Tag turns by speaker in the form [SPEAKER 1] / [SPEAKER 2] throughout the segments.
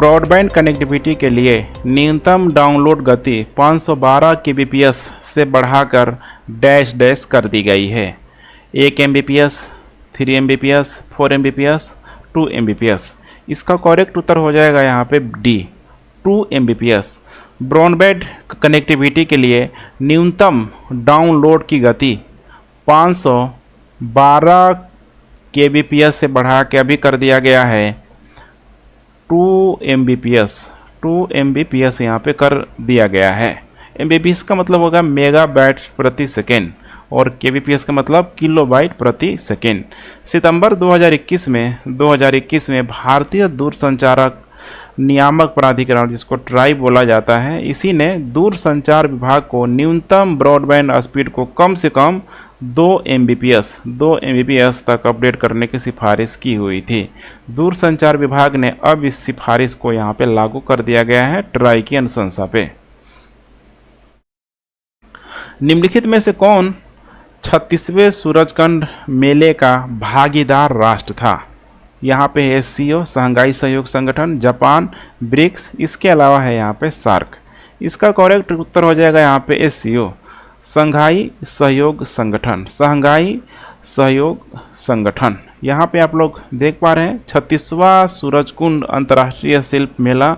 [SPEAKER 1] Broadband connectivity के लिए न्यूनतम डाउनलोड गति 512 kbps से बढ़ाकर डैश डैश कर दी गई है। 1 Mbps, 3 Mbps, 4 Mbps, 2 Mbps। इसका करेक्ट उत्तर हो जाएगा यहाँ पे डी, 2 Mbps। ब्रॉडबैंड कनेक्टिविटी के लिए न्यूनतम डाउनलोड की गति 512 kbps से बढ़ा के अभी कर दिया गया है 2 Mbps। 2 Mbps यहाँ पे कर दिया गया है। Mbps का मतलब होगा मेगाबाइट प्रति सेकेंड और kbps का मतलब किलोबाइट प्रति सेकेंड। सितंबर 2021 में भारतीय दूरसंचारक नियामक प्राधिकरण, जिसको ट्राई बोला जाता है, इसी ने दूरसंचार विभाग को न्यूनतम ब्रॉडबैंड स्पीड को कम से कम 2 Mbps तक अपडेट करने की सिफारिश की हुई थी। दूरसंचार विभाग ने अब इस सिफारिश को यहाँ पे लागू कर दिया गया है ट्राई की अनुशंसा पे। निम्नलिखित में से कौन 36वें सूरजकुंड मेले का भागीदार राष्ट्र था? यहाँ पे है SCO, शंघाई सहयोग संगठन, जापान, ब्रिक्स, इसके अलावा है यहाँ पे सार्क। इसका करेक्ट उत्तर हो जाएगा यहाँ पे SCO, शंघाई सहयोग संगठन। शंघाई सहयोग संगठन। यहाँ पे आप लोग देख पा रहे हैं 36वां सूरजकुंड अंतर्राष्ट्रीय शिल्प मेला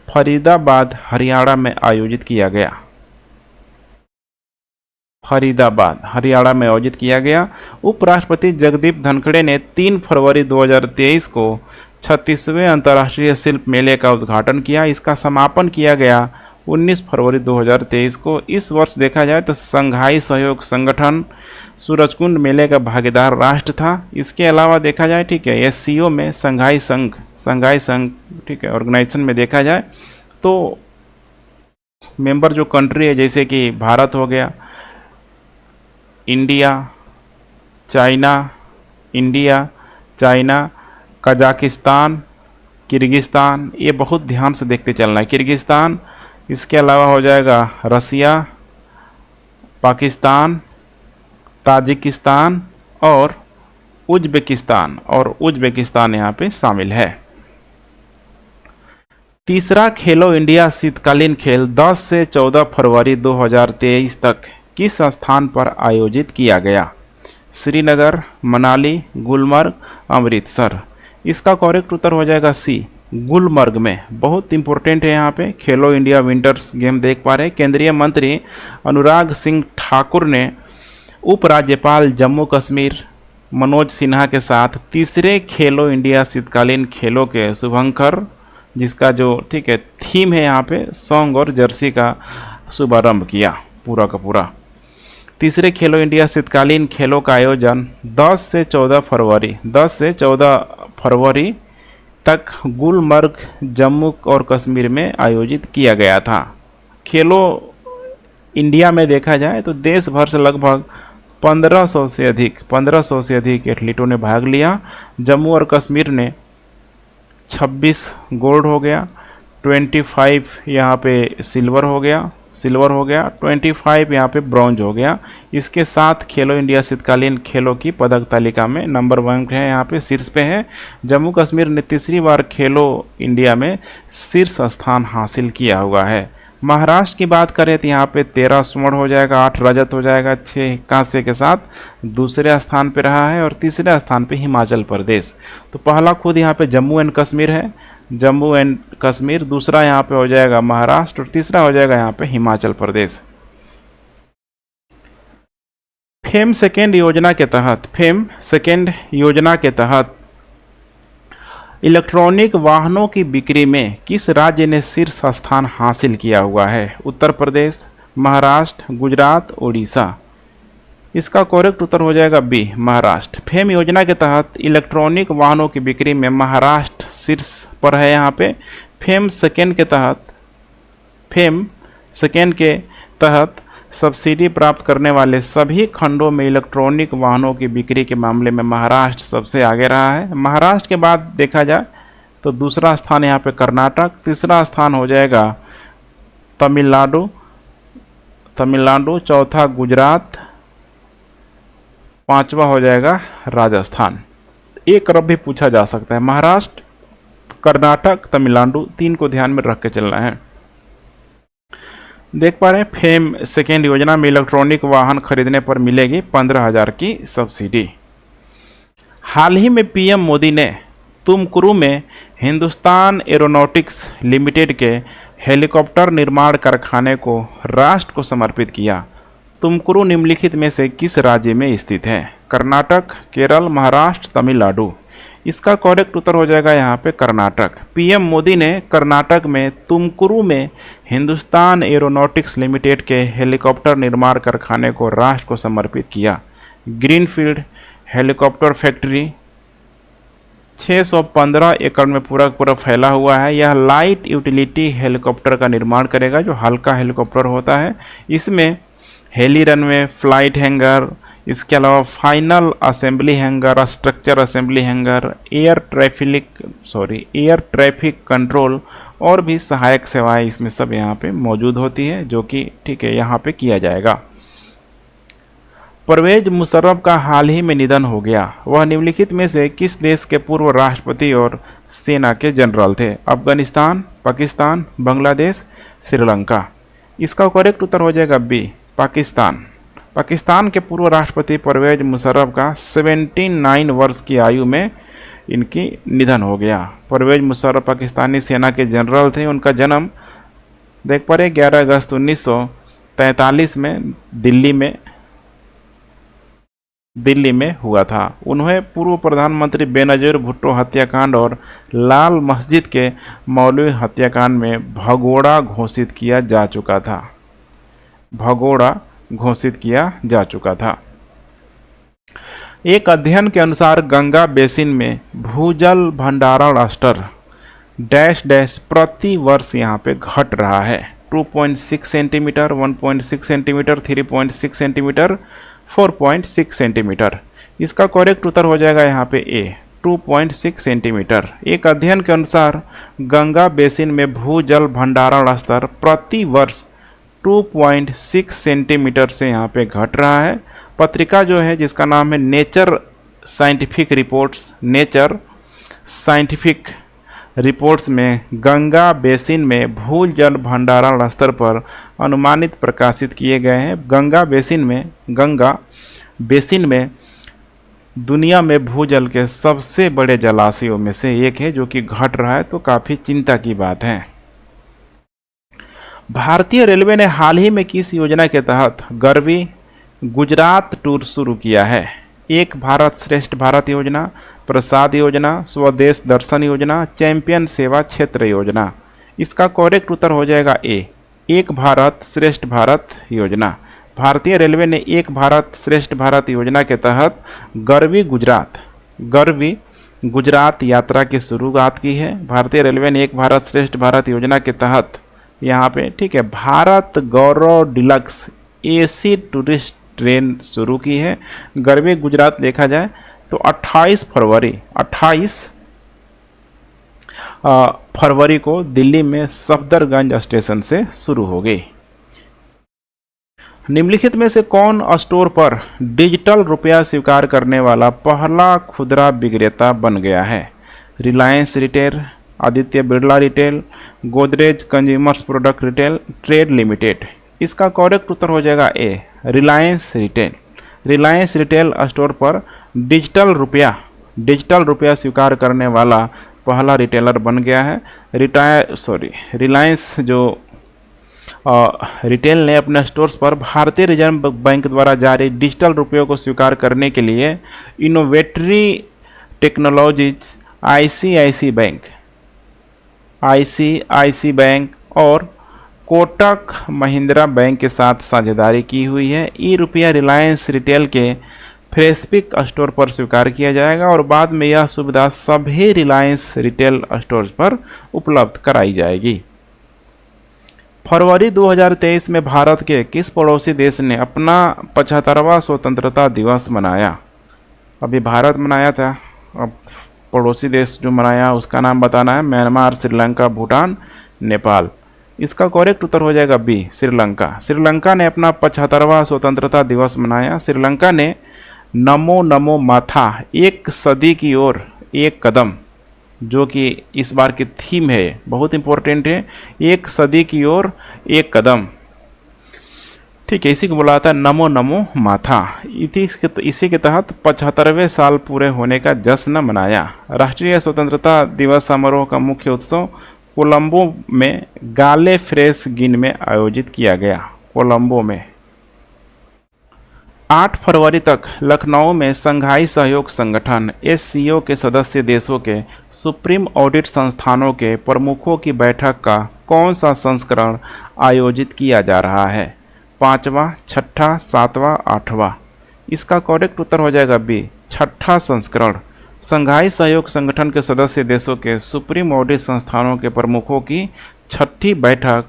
[SPEAKER 1] फरीदाबाद हरियाणा में आयोजित किया गया। फरीदाबाद हरियाणा में आयोजित किया गया। उपराष्ट्रपति जगदीप धनखड़ ने 3 फरवरी 2023 को 36वें अंतर्राष्ट्रीय शिल्प मेले का उद्घाटन किया। इसका समापन किया गया 19 फरवरी 2023 को। इस वर्ष देखा जाए तो शंघाई सहयोग संगठन सूरजकुंड मेले का भागीदार राष्ट्र था। इसके अलावा देखा जाए, ठीक है, SCO में शंघाई संघ, ठीक है, ऑर्गेनाइजेशन में देखा जाए तो मेंबर जो कंट्री है, जैसे कि भारत हो गया, इंडिया, चाइना, कजाकिस्तान, किर्गिस्तान, ये बहुत ध्यान से देखते चलना है। किर्गिस्तान, इसके अलावा हो जाएगा रसिया, पाकिस्तान, ताजिकिस्तान और उज्बेकिस्तान यहाँ पे शामिल है। तीसरा खेलो इंडिया शीतकालीन खेल 10 से 14 फरवरी 2023 तक किस स्थान पर आयोजित किया गया? श्रीनगर, मनाली, गुलमर्ग, अमृतसर। इसका करेक्ट उत्तर हो जाएगा सी, गुलमर्ग में। बहुत इंपॉर्टेंट है यहाँ पे। खेलो इंडिया विंटर्स गेम देख पा रहे हैं। केंद्रीय मंत्री अनुराग सिंह ठाकुर ने उपराज्यपाल जम्मू कश्मीर मनोज सिन्हा के साथ तीसरे खेलो इंडिया शीतकालीन खेलों के शुभंकर, जिसका जो, ठीक है, थीम है यहाँ पे सॉन्ग और जर्सी का शुभारंभ किया पूरा का पूरा। तीसरे खेलो इंडिया शीतकालीन खेलों का आयोजन 10 से 14 फरवरी तक गुलमर्ग, जम्मू और कश्मीर में आयोजित किया गया था। खेलो इंडिया में देखा जाए तो देश भर से लगभग 1500 से अधिक एथलीटों ने भाग लिया। जम्मू और कश्मीर ने 26 गोल्ड हो गया, 25 यहाँ पे सिल्वर हो गया, 25 यहाँ पे ब्रॉन्ज हो गया। इसके साथ खेलो इंडिया शीतकालीन खेलों की पदक तालिका में नंबर 1 है, यहाँ पे शीर्ष पे है। जम्मू कश्मीर ने तीसरी बार खेलो इंडिया में शीर्ष स्थान हासिल किया हुआ है। महाराष्ट्र की बात करें तो यहाँ पे 13 स्वर्ण हो जाएगा, 8 रजत हो जाएगा, 6 कांस्य के साथ दूसरे स्थान पे रहा है। और तीसरे स्थान पे हिमाचल प्रदेश। तो पहला खुद यहाँ पे जम्मू एंड कश्मीर है, जम्मू एंड कश्मीर। दूसरा यहाँ पे हो जाएगा महाराष्ट्र और तीसरा हो जाएगा यहाँ पे हिमाचल प्रदेश। फेम सेकेंड योजना के तहत इलेक्ट्रॉनिक वाहनों की बिक्री में किस राज्य ने शीर्ष स्थान हासिल किया हुआ है? उत्तर प्रदेश, महाराष्ट्र, गुजरात, उड़ीसा। इसका करेक्ट उत्तर हो जाएगा बी, महाराष्ट्र। फेम योजना के तहत इलेक्ट्रॉनिक वाहनों की बिक्री में महाराष्ट्र शीर्ष पर है। यहाँ पे फेम सेकेंड के तहत सब्सिडी प्राप्त करने वाले सभी खंडों में इलेक्ट्रॉनिक वाहनों की बिक्री के मामले में महाराष्ट्र सबसे आगे रहा है। महाराष्ट्र के बाद देखा जाए तो दूसरा स्थान यहाँ पे कर्नाटक, तीसरा स्थान हो जाएगा तमिलनाडु, चौथा गुजरात, पांचवा हो जाएगा राजस्थान। एक रब भी पूछा जा सकता है। महाराष्ट्र, कर्नाटक, तमिलनाडु, 3 को ध्यान में रख के चलना है। देख पा रहे हैं फेम सेकेंड योजना में इलेक्ट्रॉनिक वाहन खरीदने पर मिलेगी 15,000 की सब्सिडी। हाल ही में पीएम मोदी ने तुमकुरू में हिंदुस्तान एरोनॉटिक्स लिमिटेड के हेलीकॉप्टर निर्माण कारखाने को राष्ट्र को समर्पित किया। तुमकुरू निम्नलिखित में से किस राज्य में स्थित है? कर्नाटक, केरल, महाराष्ट्र, तमिलनाडु। इसका करेक्ट उत्तर हो जाएगा यहाँ पे कर्नाटक। पीएम मोदी ने कर्नाटक में तुमकुरू में हिंदुस्तान एरोनॉटिक्स लिमिटेड के हेलीकॉप्टर निर्माण कारखाने को राष्ट्र को समर्पित किया। ग्रीनफील्ड हेलीकॉप्टर फैक्ट्री 615 एकड़ में पूरा फैला हुआ है। यह लाइट यूटिलिटी हेलीकॉप्टर का निर्माण करेगा, जो हल्का हेलीकॉप्टर होता है। इसमें हेली रनवे, फ्लाइट हैंगर, इसके अलावा final assembly hanger, structure assembly hanger, air traffic control और भी सहायक सेवाएं इसमें सब यहाँ पे मौजूद होती है, जो कि ठीक है यहाँ पे किया जाएगा। परवेज मुशर्रफ का हाल ही में निधन हो गया। वह निम्नलिखित में से किस देश के पूर्व राष्ट्रपति और सेना के जनरल थे? अफगानिस्तान, पाकिस्तान, बांग्लादेश, श्रीलंका। इसका करेक्ट उत्तर हो जाएगा बी, पाकिस्तान। पाकिस्तान के पूर्व राष्ट्रपति परवेज मुशर्रफ का 79 वर्ष की आयु में इनकी निधन हो गया। परवेज मुशर्रफ पाकिस्तानी सेना के जनरल थे। उनका जन्म देख पा रहे 11 अगस्त 1943 में दिल्ली में हुआ था। उन्हें पूर्व प्रधानमंत्री बेनजीर भुट्टो हत्याकांड और लाल मस्जिद के मौलवी हत्याकांड में भगोड़ा घोषित किया जा चुका था। एक अध्ययन के अनुसार गंगा बेसिन में भूजल भंडारण स्तर डैश प्रति वर्ष यहाँ पे घट रहा है। 2.6 सेंटीमीटर, 1.6 सेंटीमीटर, 3.6 सेंटीमीटर, 4.6 सेंटीमीटर। इसका करेक्ट उत्तर हो जाएगा यहाँ पे ए, 2.6 सेंटीमीटर। एक अध्ययन के अनुसार गंगा बेसिन में भूजल भंडारण स्तर प्रति वर्ष 2.6 सेंटीमीटर से यहाँ पे घट रहा है। पत्रिका जो है जिसका नाम है नेचर साइंटिफिक रिपोर्ट्स में गंगा बेसिन में भूजल भंडारण स्तर पर अनुमानित प्रकाशित किए गए हैं। गंगा बेसिन में दुनिया में भूजल के सबसे बड़े जलाशयों में से एक है, जो कि घट रहा है, तो काफ़ी चिंता की बात है। भारतीय रेलवे ने हाल ही में किस योजना के तहत गरवी गुजरात टूर शुरू किया है? एक भारत श्रेष्ठ भारत योजना, प्रसाद योजना, स्वदेश दर्शन योजना, चैंपियन सेवा क्षेत्र योजना। इसका करेक्ट उत्तर हो जाएगा ए, एक भारत श्रेष्ठ भारत योजना। भारतीय रेलवे ने एक भारत श्रेष्ठ भारत योजना के तहत गरवी गुजरात यात्रा की शुरुआत की है। भारतीय रेलवे ने एक भारत श्रेष्ठ भारत योजना के तहत यहाँ पे ठीक है भारत गौरव डिलक्स एसी टूरिस्ट ट्रेन शुरू की है। गरवी गुजरात देखा जाए तो 28 फरवरी को दिल्ली में सफदरगंज स्टेशन से शुरू हो गई। निम्नलिखित में से कौन स्टोर पर डिजिटल रुपया स्वीकार करने वाला पहला खुदरा विक्रेता बन गया है? Reliance retail, Aditya Birla retail, Godrej consumers product retail, trade limited. इसका करेक्ट उत्तर हो जाएगा ए, रिलायंस रिटेल स्टोर पर डिजिटल रुपया स्वीकार करने वाला पहला रिटेलर बन गया है। रिलायंस जो रिटेल ने अपने स्टोर्स पर भारतीय रिजर्व बैंक द्वारा जारी डिजिटल रुपयों को स्वीकार करने के लिए इनोवेटरी टेक्नोलॉजीज आईसीआईसी बैंक और कोटक महिंद्रा बैंक के साथ साझेदारी की हुई है। ई रुपया रिलायंस रिटेल के फ्रेशपिक स्टोर पर स्वीकार किया जाएगा और बाद में यह सुविधा सभी रिलायंस रिटेल स्टोर्स पर उपलब्ध कराई जाएगी। फरवरी 2023 में भारत के किस पड़ोसी देश ने अपना 75वां स्वतंत्रता दिवस मनाया? अभी भारत मनाया था, अब पड़ोसी देश जो मनाया उसका नाम बताना है। म्यांमार, श्रीलंका, भूटान, नेपाल। इसका करेक्ट उत्तर हो जाएगा बी, श्रीलंका ने अपना 75वां स्वतंत्रता दिवस मनाया। श्रीलंका ने नमो नमो माथा, एक सदी की ओर एक कदम जो कि इस बार की थीम है, बहुत इंपॉर्टेंट है, एक सदी की ओर एक कदम। ठीक है, इसी को बुलाता है नमो नमो माथा। इसी के तहत 75वें साल पूरे होने का जश्न मनाया। राष्ट्रीय स्वतंत्रता दिवस समारोह का मुख्य उत्सव कोलंबो में गाले फ्रेस गिन में आयोजित किया गया। कोलंबो में 8 फरवरी तक लखनऊ में संघाई सहयोग संगठन एससीओ के सदस्य देशों के सुप्रीम ऑडिट संस्थानों के प्रमुखों की बैठक का कौन सा संस्करण आयोजित किया जा रहा है? 5वां, 6ठा, 7वां, 8वां? इसका करेक्ट उत्तर हो जाएगा बी, 6ठा संस्करण। संघाई सहयोग संगठन के सदस्य देशों के सुप्रीम ऑडिट संस्थानों के प्रमुखों की 6ठी बैठक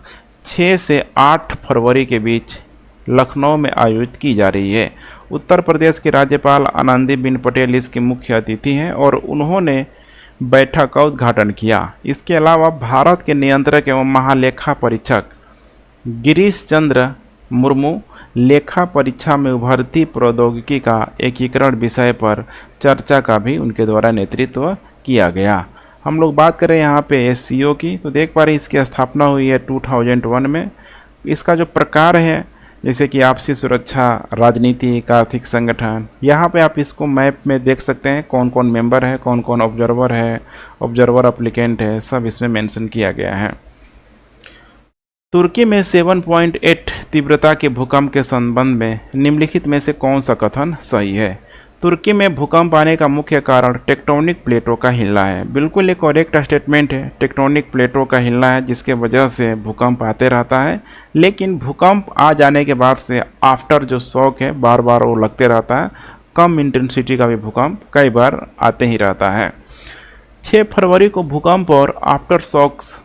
[SPEAKER 1] 6 से 8 फरवरी के बीच लखनऊ में आयोजित की जा रही है। उत्तर प्रदेश की राज्यपाल आनंदीबेन पटेल इसकी मुख्य अतिथि हैं और उन्होंने बैठक का उद्घाटन किया। इसके अलावा भारत के नियंत्रक एवं महालेखा परीक्षक गिरीश चंद्र मुर्मू लेखा परीक्षा में उभरती प्रौद्योगिकी का एकीकरण विषय पर चर्चा का भी उनके द्वारा नेतृत्व किया गया। हम लोग बात करें यहाँ पे एससीओ की, तो देख पा रहे इसकी स्थापना हुई है 2001 में। इसका जो प्रकार है जैसे कि आपसी सुरक्षा, राजनीतिक, आर्थिक संगठन, यहाँ पे आप इसको मैप में देख सकते हैं कौन कौन मेंबर है, कौन कौन ऑब्जर्वर है, ऑब्जर्वर एप्लीकेंट है, सब इसमें मेंशन किया गया है। तुर्की में 7.8 तीव्रता के भूकंप के संबंध में निम्नलिखित में से कौन सा कथन सही है? तुर्की में भूकंप आने का मुख्य कारण टेक्टोनिक प्लेटों का हिलना है। बिल्कुल एक करेक्ट स्टेटमेंट है, टेक्टोनिक प्लेटों का हिलना है जिसके वजह से भूकंप आते रहता है। लेकिन भूकंप आ जाने के बाद से आफ्टर जो शॉक है बार बार वो लगते रहता है। कम इंटेंसिटी का भी भूकंप कई बार आते ही रहता है। 6 फरवरी को भूकंप और आफ्टर शॉक्स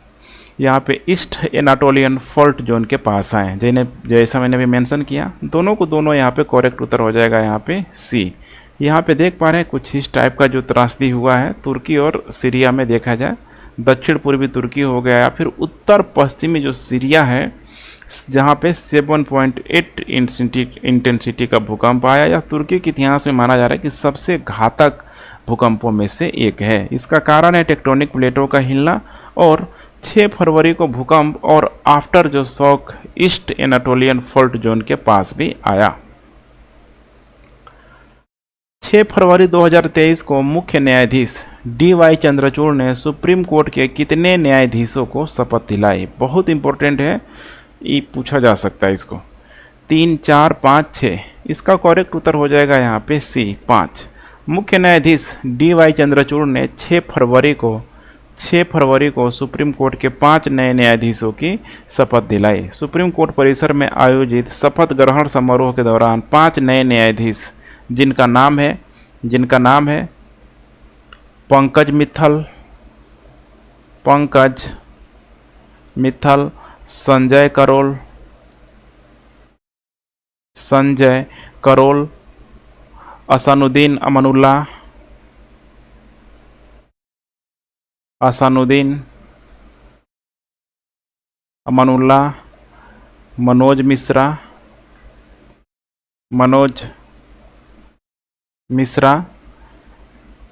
[SPEAKER 1] यहाँ पे ईस्ट एनाटोलियन फॉल्ट जोन के पास आए, जैसा मैंने भी मेंशन किया। दोनों को दोनों यहाँ पे करेक्ट उत्तर हो जाएगा यहाँ पे सी। यहाँ पे देख पा रहे हैं कुछ इस टाइप का जो त्रासदी हुआ है तुर्की और सीरिया में देखा जाए। दक्षिण पूर्वी तुर्की हो गया या फिर उत्तर पश्चिमी जो सीरिया है जहाँ पे 7.8 इंटेंसिटी का भूकंप आया। या तुर्की के इतिहास में माना जा रहा है कि सबसे घातक भूकंपों में से एक है। इसका कारण है टेक्टोनिक प्लेटों का हिलना और 6 फरवरी को भूकंप और आफ्टर जो shock east Anatolian fault zone के पास भी आया। 6 फरवरी 2023 को मुख्य न्यायाधीश DY चंद्रचूड़ ने सुप्रीम कोर्ट के कितने न्यायाधीशों को शपथ दिलाई? बहुत इंपॉर्टेंट है, ये पूछा जा सकता है इसको। 3, 4, 5, 6? इसका करेक्ट उत्तर हो जाएगा यहाँ पे सी, 5। मुख्य न्यायाधीश DY चंद्रचूड़ ने 6 फरवरी को सुप्रीम कोर्ट के 5 नए न्यायाधीशों की शपथ दिलाई। सुप्रीम कोर्ट परिसर में आयोजित शपथ ग्रहण समारोह के दौरान 5 नए न्यायाधीश जिनका नाम है पंकज मित्तल, संजय करोल, असानुद्दीन अमानुल्लाह, मनोज मिश्रा।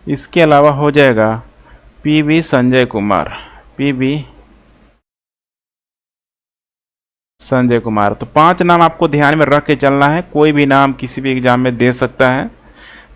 [SPEAKER 1] इसके अलावा हो जाएगा PV संजय कुमार। तो 5 नाम आपको ध्यान में रख के चलना है। कोई भी नाम किसी भी एग्जाम में दे सकता है,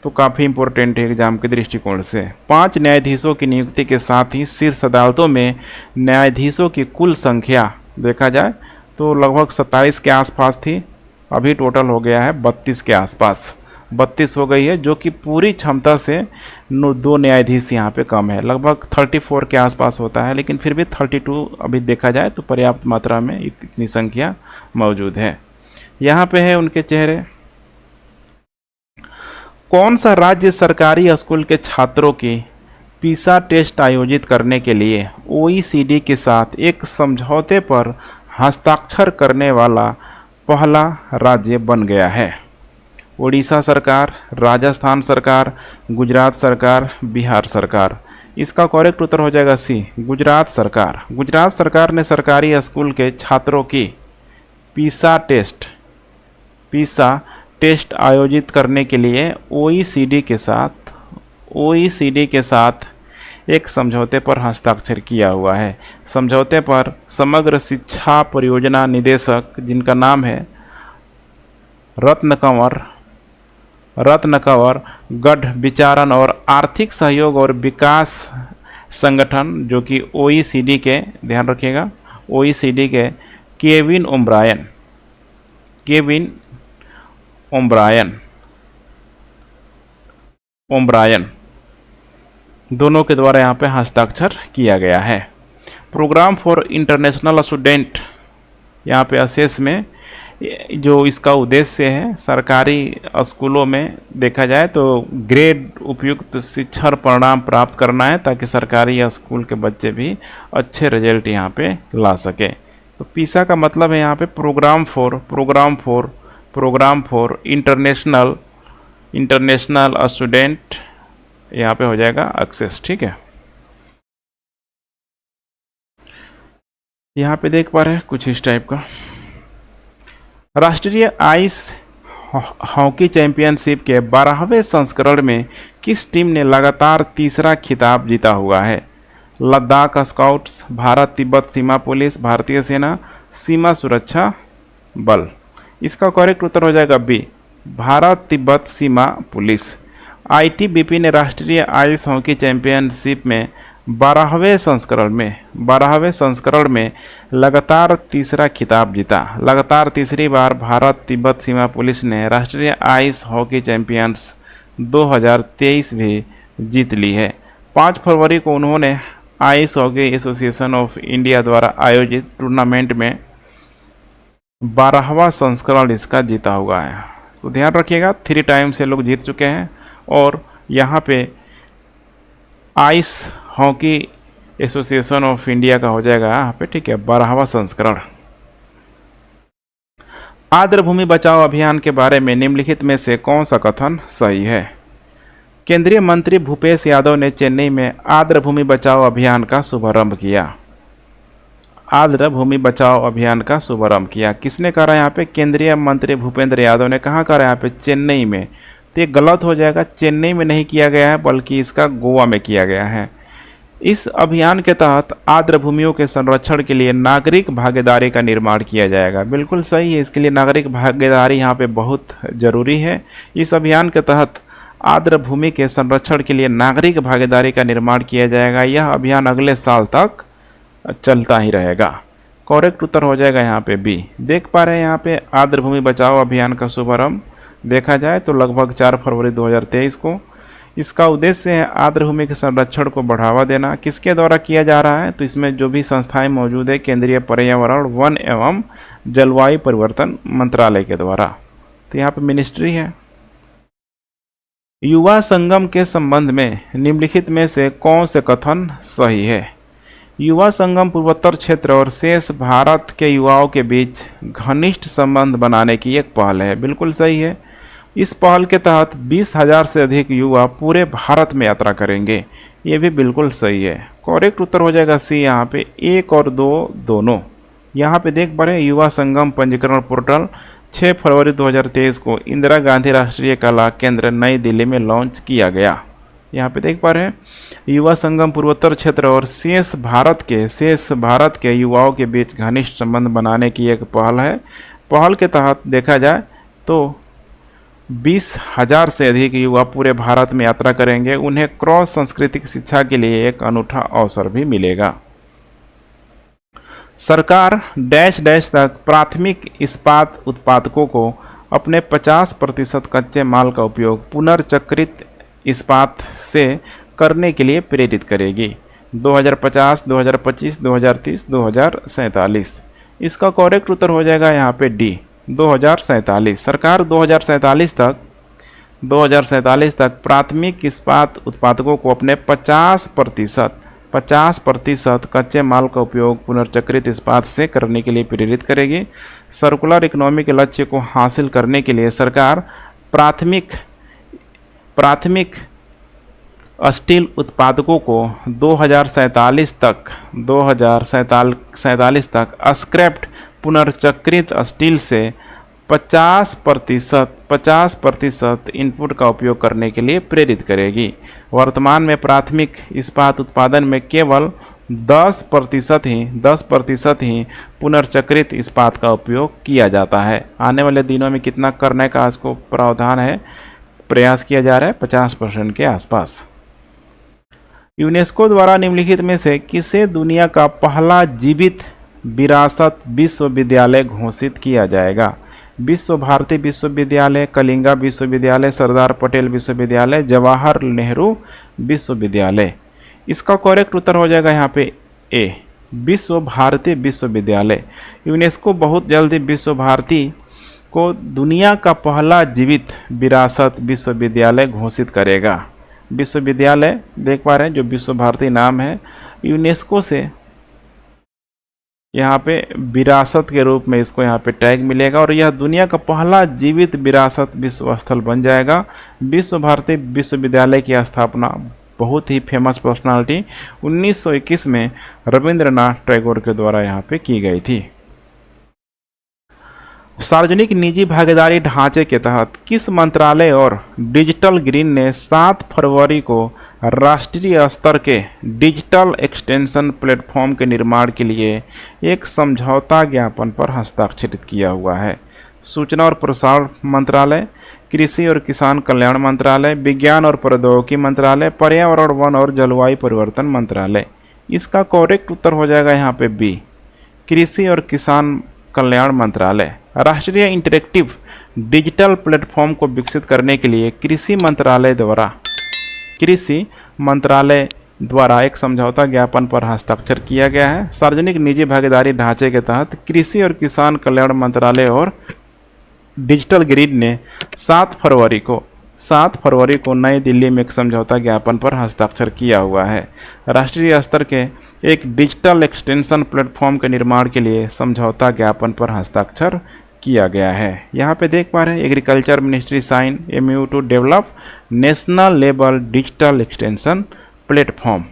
[SPEAKER 1] तो काफ़ी इंपॉर्टेंट है एग्जाम के दृष्टिकोण से। 5 न्यायाधीशों की नियुक्ति के साथ ही शीर्ष अदालतों में न्यायाधीशों की कुल संख्या देखा जाए तो लगभग 27 के आसपास थी, अभी टोटल हो गया है 32 के आसपास, 32 हो गई है, जो कि पूरी क्षमता से 2 न्यायाधीश यहाँ पे कम है। लगभग 34 के आसपास होता है, लेकिन फिर भी 32 अभी देखा जाए तो पर्याप्त मात्रा में इतनी संख्या मौजूद है। यहाँ पे है उनके चेहरे। कौन सा राज्य सरकारी स्कूल के छात्रों की पीसा टेस्ट आयोजित करने के लिए OECD के साथ एक समझौते पर हस्ताक्षर करने वाला पहला राज्य बन गया है? उड़ीसा सरकार, राजस्थान सरकार, गुजरात सरकार, बिहार सरकार? इसका करेक्ट उत्तर हो जाएगा सी, गुजरात सरकार। गुजरात सरकार ने सरकारी स्कूल के छात्रों की पीसा टेस्ट आयोजित करने के लिए OECD के साथ एक समझौते पर हस्ताक्षर किया हुआ है। समझौते पर समग्र शिक्षा परियोजना निदेशक, जिनका नाम है रत्न कंवर गढ़ विचारन और आर्थिक सहयोग और विकास संगठन, जो कि OECD के, ध्यान रखिएगा, OECD के केविन ओम्ब्रायन दोनों के द्वारा यहाँ पे हस्ताक्षर किया गया है। प्रोग्राम फॉर इंटरनेशनल स्टूडेंट, यहाँ पे असेस में जो इसका उद्देश्य है, सरकारी स्कूलों में देखा जाए तो ग्रेड उपयुक्त शिक्षण परिणाम प्राप्त करना है, ताकि सरकारी या स्कूल के बच्चे भी अच्छे रिजल्ट यहाँ पे ला सके। तो पीसा का मतलब है यहाँ पे प्रोग्राम फॉर इंटरनेशनल स्टूडेंट, यहाँ पे हो जाएगा एक्सेस। ठीक है, यहाँ पे देख पा रहे हैं कुछ इस टाइप का। राष्ट्रीय आइस हॉकी चैंपियनशिप के 12वें संस्करण में किस टीम ने लगातार तीसरा खिताब जीता हुआ है? लद्दाख स्काउट्स, भारत तिब्बत सीमा पुलिस, भारतीय सेना, सीमा सुरक्षा बल। इसका करेक्ट उत्तर हो जाएगा बी, भारत तिब्बत सीमा पुलिस। ITBP ने राष्ट्रीय आइस हॉकी चैंपियनशिप में 12वें संस्करण में लगातार तीसरा खिताब जीता। लगातार तीसरी बार भारत तिब्बत सीमा पुलिस ने राष्ट्रीय आइस हॉकी चैंपियंस 2023 भी जीत ली है। 5 फरवरी को उन्होंने ice hockey association of India द्वारा आयोजित टूर्नामेंट में 12वां संस्करण इसका जीता हुआ है। तो ध्यान रखिएगा, 3 टाइम से लोग जीत चुके हैं और यहाँ पे ice hockey association of India का हो जाएगा यहाँ पे, ठीक है, 12वां संस्करण। आर्द्र भूमि बचाओ अभियान के बारे में निम्नलिखित में से कौन सा कथन सही है? केंद्रीय मंत्री भूपेश यादव ने चेन्नई में आर्द्र भूमि बचाओ अभियान का शुभारंभ किया। आर्द्र भूमि बचाओ अभियान का शुभारंभ किया किसने करा? यहाँ पे केंद्रीय मंत्री भूपेंद्र यादव ने। कहाँ करा? यहाँ पे चेन्नई में। तो ये गलत हो जाएगा, चेन्नई में नहीं किया गया है बल्कि इसका गोवा में किया गया है। इस अभियान के तहत आर्द्र भूमियों के संरक्षण के लिए नागरिक भागीदारी का निर्माण किया जाएगा। बिल्कुल सही है, इसके लिए नागरिक भागीदारी यहाँ पे बहुत ज़रूरी है। इस अभियान के तहत आर्द्र भूमि के संरक्षण के लिए नागरिक भागीदारी का निर्माण किया जाएगा। यह अभियान अगले साल तक चलता ही रहेगा। करेक्ट उत्तर हो जाएगा यहाँ पे बी। देख पा रहे हैं यहाँ पे आर्द्र भूमि बचाओ अभियान का शुभारंभ देखा जाए तो लगभग 4 फरवरी 2023 को। इसका उद्देश्य है आर्द्र भूमि के संरक्षण को बढ़ावा देना। किसके द्वारा किया जा रहा है? तो इसमें जो भी संस्थाएं मौजूद है, केंद्रीय पर्यावरण, वन एवं जलवायु परिवर्तन मंत्रालय के द्वारा। तो यहाँ पे मिनिस्ट्री है। युवा संगम के संबंध में निम्नलिखित में से कौन से कथन सही है? युवा संगम पूर्वोत्तर क्षेत्र और शेष भारत के युवाओं के बीच घनिष्ठ संबंध बनाने की एक पहल है। बिल्कुल सही है। इस पहल के तहत 20,000 से अधिक युवा पूरे भारत में यात्रा करेंगे। ये भी बिल्कुल सही है। करेक्ट उत्तर हो जाएगा सी। यहाँ पे 1 और 2 दोनों। यहाँ पे देख पा रहे हैं युवा संगम पंजीकरण पोर्टल 6 फरवरी 2023 को इंदिरा गांधी राष्ट्रीय कला केंद्र नई दिल्ली में लॉन्च किया गया। यहाँ पे देख पा रहे हैं युवा संगम पूर्वोत्तर क्षेत्र और शेष भारत के युवाओं के बीच घनिष्ठ संबंध बनाने की एक पहल है। पहल के तहत देखा जाए तो 20,000 से अधिक युवा पूरे भारत में यात्रा करेंगे। उन्हें क्रॉस सांस्कृतिक शिक्षा के लिए एक अनूठा अवसर भी मिलेगा। सरकार डैश डैश तक प्राथमिक इस्पात उत्पादकों को अपने 50% कच्चे माल का उपयोग पुनर्चक्रित इस्पात से करने के लिए प्रेरित करेगी। 2050, 2025, 2030, 2047। इसका करेक्ट उत्तर हो जाएगा यहाँ पे डी, 2047। सरकार 2047 तक प्राथमिक इस्पात उत्पादकों को अपने 50% कच्चे माल का उपयोग पुनर्चक्रित इस्पात से करने के लिए प्रेरित करेगी। सर्कुलर इकोनॉमी के लक्ष्य को हासिल करने के लिए सरकार प्राथमिक स्टील उत्पादकों को 2047 तक स्क्रैप्ड पुनर्चक्रित स्टील से 50% इनपुट का उपयोग करने के लिए प्रेरित करेगी। वर्तमान में प्राथमिक इस्पात उत्पादन में केवल 10% ही पुनर्चक्रित इस्पात का उपयोग किया जाता है। आने वाले दिनों में कितना करने का इसको प्रावधान है, प्रयास किया जा रहा है 50% के आसपास। यूनेस्को द्वारा निम्नलिखित में से किसे दुनिया का पहला जीवित विरासत विश्वविद्यालय घोषित किया जाएगा? विश्व भारती विश्वविद्यालय, कलिंगा विश्वविद्यालय, सरदार पटेल विश्वविद्यालय, जवाहर नेहरू विश्वविद्यालय। इसका करेक्ट उत्तर हो जाएगा यहाँ पे ए, विश्व भारती विश्वविद्यालय। यूनेस्को बहुत जल्दी विश्व भारती को दुनिया का पहला जीवित विरासत विश्वविद्यालय घोषित करेगा। विश्वविद्यालय देख पा रहे हैं जो विश्व भारती नाम है, यूनेस्को से यहाँ पे विरासत के रूप में इसको यहाँ पे टैग मिलेगा और यह दुनिया का पहला जीवित विरासत विश्व स्थल बन जाएगा। विश्व भारती विश्वविद्यालय की स्थापना बहुत ही फेमस पर्सनालिटी 1921 में रविंद्रनाथ टैगोर के द्वारा यहाँ पे की गई थी। सार्वजनिक निजी भागीदारी ढांचे के तहत किस मंत्रालय और डिजिटल ग्रीन ने 7 फरवरी को राष्ट्रीय स्तर के डिजिटल एक्सटेंशन प्लेटफॉर्म के निर्माण के लिए एक समझौता ज्ञापन पर हस्ताक्षरित किया हुआ है? सूचना और प्रसारण मंत्रालय, कृषि और किसान कल्याण मंत्रालय, विज्ञान और प्रौद्योगिकी मंत्रालय, पर्यावरण वन और जलवायु परिवर्तन मंत्रालय। इसका करेक्ट उत्तर हो जाएगा यहाँ पे बी, कृषि और किसान कल्याण मंत्रालय। राष्ट्रीय इंटरेक्टिव डिजिटल प्लेटफॉर्म को विकसित करने के लिए कृषि मंत्रालय द्वारा एक समझौता ज्ञापन पर हस्ताक्षर किया गया है। सार्वजनिक निजी भागीदारी ढांचे के तहत कृषि और किसान कल्याण मंत्रालय और डिजिटल ग्रिड ने 7 फरवरी को नई दिल्ली में एक समझौता ज्ञापन पर हस्ताक्षर किया हुआ है। राष्ट्रीय स्तर के एक डिजिटल एक्सटेंशन प्लेटफॉर्म के निर्माण के लिए समझौता ज्ञापन पर हस्ताक्षर किया गया है। यहाँ पे देख पा रहे हैं agriculture ministry sign MOU to develop national level digital extension platform.